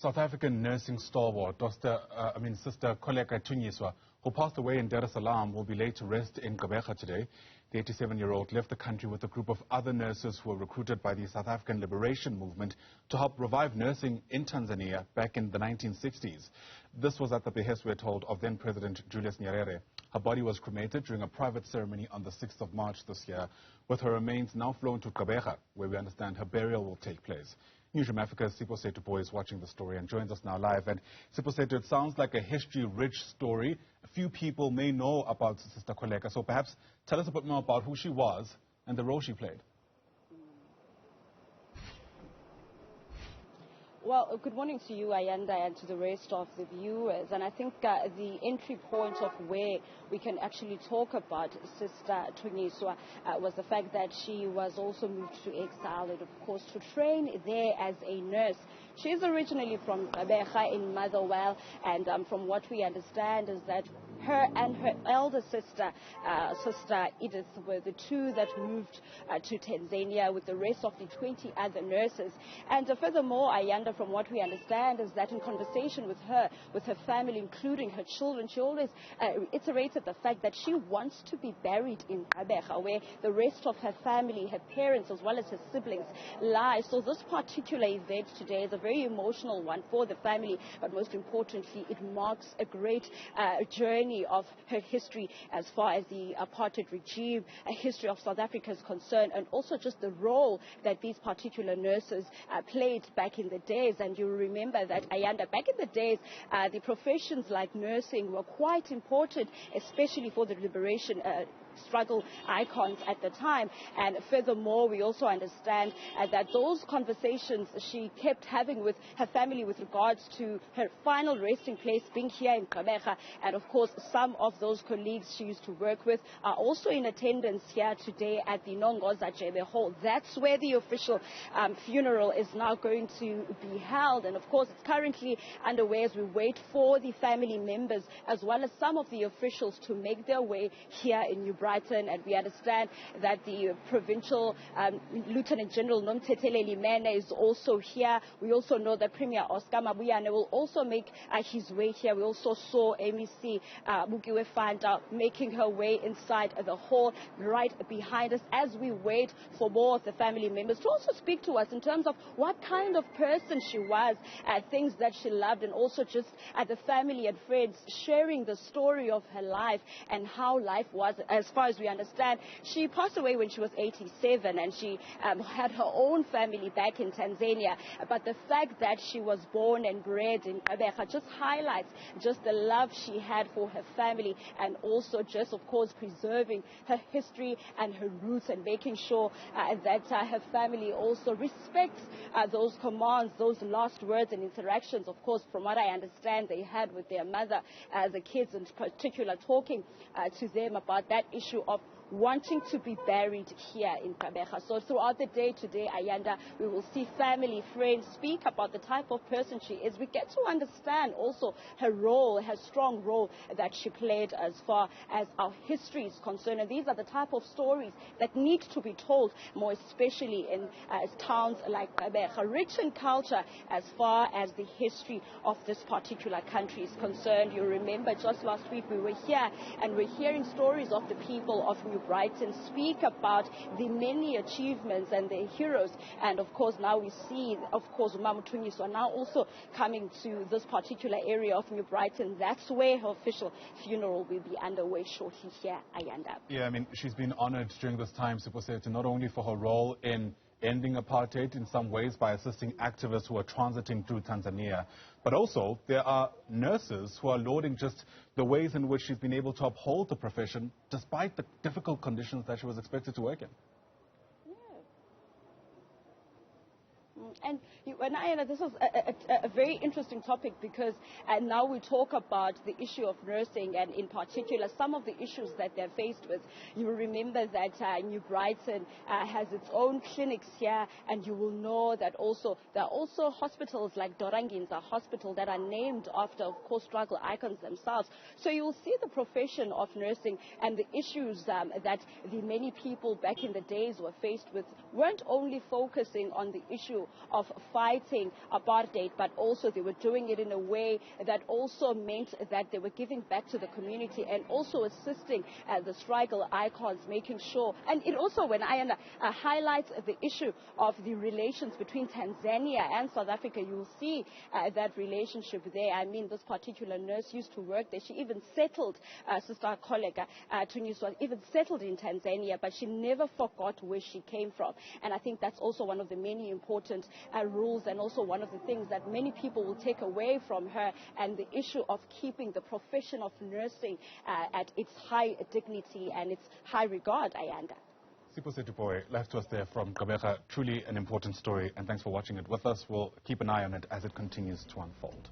South African nursing stalwart, Sister Kholeka Tunyiswa, who passed away in Salaam, will be laid to rest in Gqeberha today. The 87-year-old left the country with a group of other nurses who were recruited by the South African Liberation Movement to help revive nursing in Tanzania back in the 1960s. This was at the behest, we're told, of then-President Julius Nyerere. Her body was cremated during a private ceremony on the 6th of March this year, with her remains now flown to Gqeberha, where we understand her burial will take place. Newzroom Afrika's Siphosethu Booi is watching the story and joins us now live. And Siphosethu, it sounds like a history-rich story. A few people may know about Sister Kholeka, so perhaps tell us a bit more about who she was and the role she played. Well, good morning to you, Ayanda, and to the rest of the viewers. And I think the entry point of where we can actually talk about Sister Tunyiswa was the fact that she was also moved to exile and, of course, to train there as a nurse. She is originally from Gqeberha in Motherwell, and from what we understand is that her and her elder sister, Sister Edith, were the two that moved to Tanzania with the rest of the 20 other nurses. And furthermore, Ayanda, from what we understand, is that in conversation with her family, including her children, she always iterated the fact that she wants to be buried in Gqeberha, where the rest of her family, her parents, as well as her siblings, lie. So this particular event today is a very emotional one for the family, but most importantly, it marks a great journey of her history as far as the apartheid regime, a history of South Africa is concerned, and also just the role that these particular nurses played back in the days. And you remember that, Ayanda, back in the days, the professions like nursing were quite important, especially for the liberation struggle icons at the time. And furthermore, we also understand that those conversations she kept having with her family with regards to her final resting place being here in Gqeberha, and of course some of those colleagues she used to work with are also in attendance here today at the Gqeberha Hall. That's where the official funeral is now going to be held, and of course it's currently underway as we wait for the family members as well as some of the officials to make their way here in New Brighton. And we understand that the provincial Lieutenant General Nomthetheleli Mene is also here. We also know that Premier Oscar Mabuyane will also make his way here. We also saw MEC Gqeberha making her way inside the hall right behind us as we wait for more of the family members to also speak to us in terms of what kind of person she was, things that she loved, and also just the family and friends sharing the story of her life and how life was. As far as we understand, she passed away when she was 87, and she had her own family back in Tanzania. But the fact that she was born and bred in Gqeberha just highlights just the love she had for her family, and also just, of course, preserving her history and her roots, and making sure that her family also respects those commands, those last words and interactions, of course, from what I understand, they had with their mother, the kids in particular, talking to them about that issue of wanting to be buried here in Gqeberha. So throughout the day today, Ayanda, we will see family, friends speak about the type of person she is. We get to understand also her role, her strong role that she played as far as our history is concerned. And these are the type of stories that need to be told, more especially in towns like Gqeberha, rich in culture as far as the history of this particular country is concerned. You remember just last week we were here and we're hearing stories of the people of New Brighton speak about the many achievements and the heroes. And of course now we see, of course, Mama Tunyiswa now also coming to this particular area of New Brighton. That's where her official funeral will be underway shortly here, Ayanda. Yeah, I mean, she's been honored during this time, Siphosethu, not only for her role in ending apartheid in some ways by assisting activists who are transiting through Tanzania, but also there are nurses who are lauding just the ways in which she's been able to uphold the profession despite the difficult conditions that she was expected to work in. And this is a very interesting topic, because now we talk about the issue of nursing, and in particular some of the issues that they're faced with. You will remember that New Brighton has its own clinics here, and you will know that also there are also hospitals like Doranginza Hospital that are named after, of course, struggle icons themselves. So you will see the profession of nursing and the issues that the many people back in the days were faced with weren't only focusing on the issue of fighting apartheid, but also they were doing it in a way that also meant that they were giving back to the community and also assisting the struggle icons, making sure. And it also, when I highlights the issue of the relations between Tanzania and South Africa, you will see that relationship there. I mean, this particular nurse used to work there. She even settled, Sister Kholeka Tunyiswa, even settled in Tanzania, but she never forgot where she came from. And I think that's also one of the many important rules, and also one of the things that many people will take away from her, and the issue of keeping the profession of nursing at its high dignity and its high regard, Ayanda. Siphosethu Booi left to us there from Gqeberha. Truly an important story, and thanks for watching it with us. We'll keep an eye on it as it continues to unfold.